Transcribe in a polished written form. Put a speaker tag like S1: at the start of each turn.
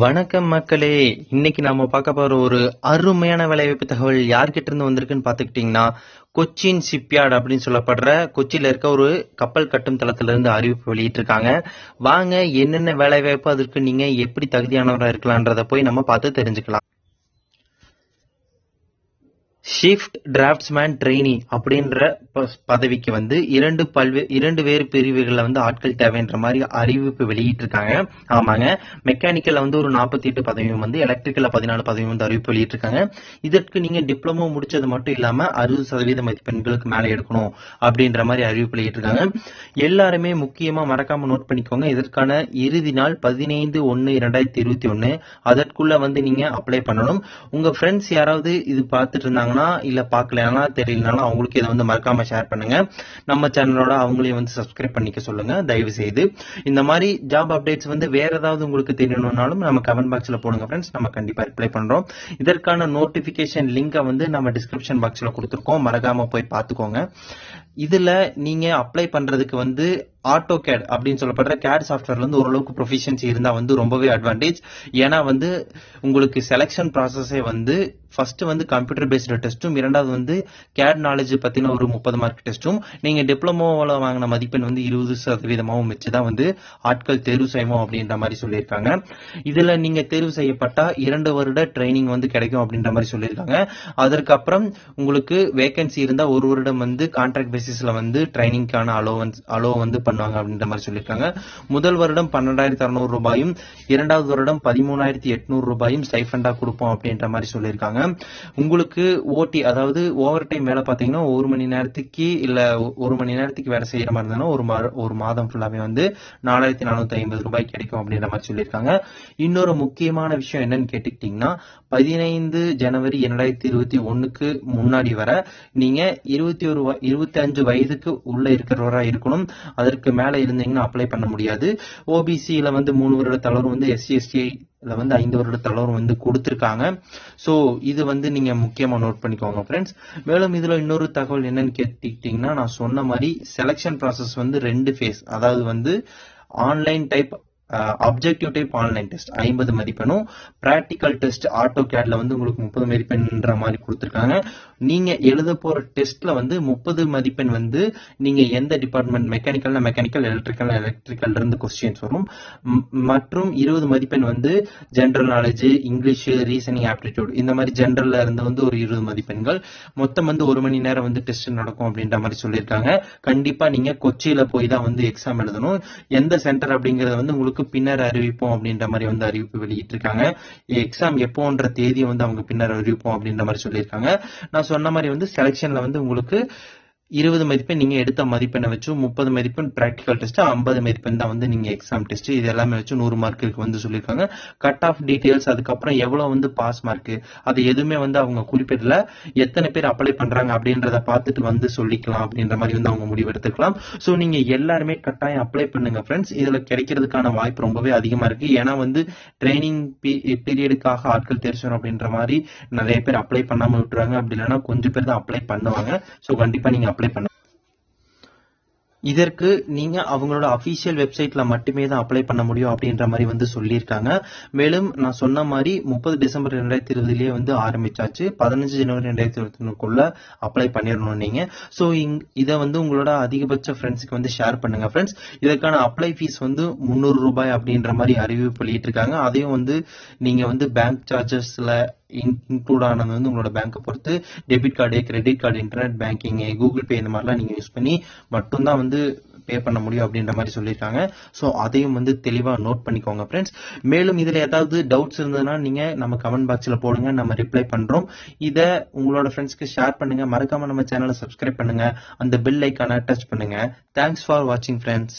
S1: வணக்கம் மக்களே. இன்னைக்கு நாம பார்க்க போற ஒரு அருமையான வேலைவாய்ப்பு தகவல் யார்கிட்ட இருந்து வந்திருக்குன்னு பாத்துக்கிட்டீங்கன்னா, கொச்சின் ஷிப்யார்ட் அப்படின்னு சொல்லப்படுற கொச்சியில இருக்க ஒரு கப்பல் கட்டும் தளத்துல இருந்து அறிவிப்பு வெளியிட்டு இருக்காங்க. வாங்க என்னென்ன வேலைவாய்ப்பு, அதற்கு நீங்க எப்படி தகுதியானவரா இருக்கலாம்ன்றத போய் நம்ம பார்த்து தெரிஞ்சுக்கலாம். ஷிஃப்ட் டிராஃப்ட்ஸ்மேன் ட்ரெயினி அப்படின்ற பதவிக்கு வந்து இரண்டு வேறு பிரிவுகளில் வந்து ஆட்கள் தேவைன்ற மாதிரி அறிவிப்பு வெளியிட்டிருக்காங்க. ஆமாங்க, மெக்கானிக்கல்ல வந்து ஒரு 48 பதவியும் வந்து எலக்ட்ரிக்கல்ல 14 பதவியும் வந்து அறிவிப்பு வெளியிட்டிருக்காங்க. இதற்கு நீங்க டிப்ளமோ முடிச்சது மட்டும் இல்லாம 60% மதிப்பெண்களுக்கு மேலே எடுக்கணும் அப்படின்ற மாதிரி அறிவிப்பு வெளியிட்டிருக்காங்க. எல்லாருமே முக்கியமா மறக்காம நோட் பண்ணிக்கோங்க. இதற்கான இறுதி நாள் 15/1/2021. அதற்குள்ள வந்து நீங்க அப்ளை பண்ணணும். உங்க ஃப்ரெண்ட்ஸ் யாராவது இது பார்த்துட்டு இருந்தாங்கன்னா இல்ல பார்க்கலனா தெரியலனாலும் அவங்களுக்கு இதை வந்து மறக்காம ஷேர் பண்ணுங்க. நம்ம சேனலோட அவங்களையும் வந்து சப்ஸ்கிரைப் பண்ணிக்க சொல்லுங்க தயவு செய்து. இந்த மாதிரி ஜாப் அப்டேட்ஸ் வந்து வேற ஏதாவது உங்களுக்கு தெரியணும்னாலும் நம்ம கமெண்ட் பாக்ஸ்ல போடுங்க ஃப்ரெண்ட்ஸ், நம்ம கண்டிப்பா ரிப்ளை பண்றோம். இதற்கான நோட்டிபிகேஷன் லிங்கை வந்து நம்ம டிஸ்கிரிப்ஷன் பாக்ஸ்ல கொடுத்துருக்கோம், மறக்காம போய் பார்த்துக்கோங்க. இதுல நீங்க அப்ளை பண்றதுக்கு வந்து ஆட்டோகேட் அப்படின்னு சொல்லப்படுற கேட் சாஃப்ட்வேர்ல இருந்து ஓரளவுக்கு ப்ரொஃபிஷியன்சி இருந்தா வந்து ரொம்பவே அட்வான்டேஜ். ஏன்னா வந்து உங்களுக்கு செலக்ஷன் ப்ராசஸே வந்து ஃபர்ஸ்ட் வந்து கம்ப்யூட்டர் பேஸ்டு டெஸ்ட்டும், இரண்டாவது வந்து கேட் நாலேஜ் பத்தின ஒரு 30 மார்க் டெஸ்ட்டும், நீங்க டிப்ளமோவில் வாங்கின மதிப்பெண் வந்து 20% வச்சுதான் வந்து ஆட்கள் தேர்வு செய்வோம் அப்படின்ற மாதிரி சொல்லியிருக்காங்க. இதுல நீங்க தேர்வு செய்யப்பட்டா 2 வருட ட்ரைனிங் வந்து கிடைக்கும் அப்படின்ற மாதிரி சொல்லியிருக்காங்க. அதற்கப்புறம் உங்களுக்கு வேகன்சி இருந்தா 1 வருடம் வந்து கான்ட்ராக்ட் பேசிஸ்ல வந்து ட்ரைனிங்கான அலோ வந்து பண்ணுவாங்க அப்படின்ற மாதிரி சொல்லியிருக்காங்க. முதல் வருடம் 12,600 ரூபாயும், இரண்டாவது வருடம் 13,800 ரூபாயும் ஸ்டைஃபண்டா கொடுப்போம் அப்படின்ற மாதிரி சொல்லியிருக்காங்க. உங்களுக்கு ஓடி, அதாவது ஓவர் டைம் வேலை பார்த்தீங்கன்னா 1 மணி நேரத்துக்கு இல்ல 1 மணி நேரத்துக்கு வேலை செய்யற மாதிரி இருந்தாலும் ஒரு மாதம் ஃபுல்லாவே வந்து 4,450 ரூபாய் கிடைக்கும் அப்படின்ற மாதிரி சொல்லியிருக்காங்க. இன்னொரு முக்கியமான விஷயம் என்னன்னு கேட்டுக்கிட்டீங்கன்னா, 15 ஜனவரி 2021க்கு முன்னாடி வர நீங்க 25 வயதுக்கு உள்ள இருக்கிறவரா இருக்கணும். அதற்கு மேல இருந்தீங்கன்னா அப்ளை பண்ண முடியாது. ஓபிசியில வந்து 3 வருட தளர்வு வந்து, SC/ST வந்து 5 வருட தளர்வு வந்து கொடுத்திருக்காங்க. சோ இது வந்து நீங்க முக்கியமா நோட் பண்ணிக்கோங்க ஃப்ரெண்ட்ஸ். மேலும் இதுல இன்னொரு தகவல் என்னன்னு கேட்டுக்கிட்டீங்கன்னா, நான் சொன்ன மாதிரி செலக்ஷன் ப்ராசஸ் வந்து 2 ஃபேஸ். அதாவது வந்து online type objective type online test 50 மதிப்பெண்ணும், பிராக்டிக்கல் டெஸ்ட் ஆட்டோ கேட்ல வந்து உங்களுக்கு 30 மதிப்பெண்ன்ற மாதிரி கொடுத்திருக்காங்க. நீங்க எழுத போற டெஸ்ட்ல வந்து 30 மதிப்பெண் வந்து நீங்க எந்த டிபார்ட்மெண்ட், மெக்கானிக்கல், எலக்ட்ரிக்கல் இருந்து கொஸ்டின்ஸ் வரும். மற்றும் 20 மதிப்பெண் வந்து general knowledge, English, reasoning, aptitude இந்த மாதிரி ஜெனரல்ல இருந்து வந்து ஒரு 20 மதிப்பெண்கள். மொத்தம் வந்து 1 மணி நேரம் வந்து டெஸ்ட் நடக்கும் அப்படின்ற மாதிரி சொல்லியிருக்காங்க. கண்டிப்பா நீங்க கொச்சியில போய் தான் வந்து எக்ஸாம் எழுதணும். எந்த சென்டர் அப்படிங்கறத வந்து உங்களுக்கு பின்னர் அறிவிப்போம் அப்படின்ற மாதிரி வந்து அறிவிப்பு வெளியிட்டிருக்காங்க. எக்ஸாம் எப்போன்ற தேதியை வந்து அவங்க பின்னர் அறிவிப்போம் அப்படின்ற மாதிரி சொல்லியிருக்காங்க. நான் சொன்ன மாதிரி வந்து செலக்ஷன்ல வந்து உங்களுக்கு 20 மதிப்பெண் நீங்க எடுத்த மதிப்பெண்ணை வச்சு, 30 மதிப்பெண் பிராக்டிகல் டெஸ்ட், 50 மதிப்பெண் தான் வந்து நீங்க எக்ஸாம் டெஸ்ட், இது எல்லாமே வச்சு 100 மார்க்குக்கு வந்து சொல்லியிருக்காங்க. கட் ஆஃப் டீடைல்ஸ், அதுக்கப்புறம் எவ்வளவு வந்து பாஸ் மார்க், அது எதுவுமே வந்து அவங்க குறிப்பிடல. எத்தனை பேர் அப்ளை பண்றாங்க அப்படின்றத பார்த்துட்டு வந்து சொல்லிக்கலாம் அப்படின்ற மாதிரி வந்து அவங்க முடிவு எடுத்துக்கலாம். சோ நீங்க எல்லாருமே கட்டாயம் அப்ளை பண்ணுங்க ஃப்ரெண்ட்ஸ். இதுல கிடைக்கிறதுக்கான வாய்ப்பு ரொம்பவே அதிகமா இருக்கு. ஏன்னா வந்து ட்ரைனிங் பீரியடுக்காக ஆட்கள் தேர்ச்சணும் அப்படின்ற மாதிரி நிறைய பேர் அப்ளை பண்ணாம விட்டுறாங்க. அப்படி இல்லைன்னா கொஞ்சம் பேர் தான் அப்ளை பண்ணுவாங்க. சோ கண்டிப்பா நீங்க அப்ளை பண்ண. இதற்கு நீங்க அவங்களோட அபிஷியல் வெப்சைட்ல மட்டுமே தான் அப்ளை பண்ண முடியும் அப்படின்ற மாதிரி வந்து சொல்லியிருக்காங்க. மேலும் நான் சொன்ன மாதிரி 30 டிசம்பர் 2020 வந்து ஆரம்பிச்சாச்சு. 15 ஜனவரி 2021க்குள்ள அப்ளை பண்ணிடணும் நீங்க. ஸோ இதை வந்து உங்களோட அதிகபட்ச ஃப்ரெண்ட்ஸுக்கு வந்து ஷேர் பண்ணுங்க ஃப்ரெண்ட்ஸ். இதற்கான அப்ளை ஃபீஸ் வந்து 300 ரூபாய் அப்படின்ற மாதிரி அறிவிப்பு வெளியிட்டு இருக்காங்க. அதையும் வந்து நீங்க வந்து பேங்க் சார்ஜஸ்ல இன்க்ளூட் ஆனது வந்து உங்களோட பேங்கை பொறுத்து, debit card, credit card, internet banking, Google Pay இந்த மாதிரிலாம் நீங்க யூஸ் பண்ணி மட்டும்தான் வந்து பே பண்ண முடியும் அப்படின்ற மாதிரி சொல்லியிருக்காங்க. ஸோ அதையும் வந்து தெளிவாக நோட் பண்ணிக்கோங்க ஃப்ரெண்ட்ஸ். மேலும் இதில் ஏதாவது டவுட்ஸ் இருந்ததுன்னா நீங்க நம்ம கமெண்ட் பாக்ஸில் போடுங்க, நம்ம ரிப்ளை பண்றோம். இதை உங்களோட ஃப்ரெண்ட்ஸ்க்கு ஷேர் பண்ணுங்க, மறக்காம நம்ம சேனலை சப்ஸ்கிரைப் பண்ணுங்க, அந்த பெல் ஐக்கானை டச் பண்ணுங்க. தேங்க்ஸ் ஃபார் வாட்சிங் ஃப்ரெண்ட்ஸ்.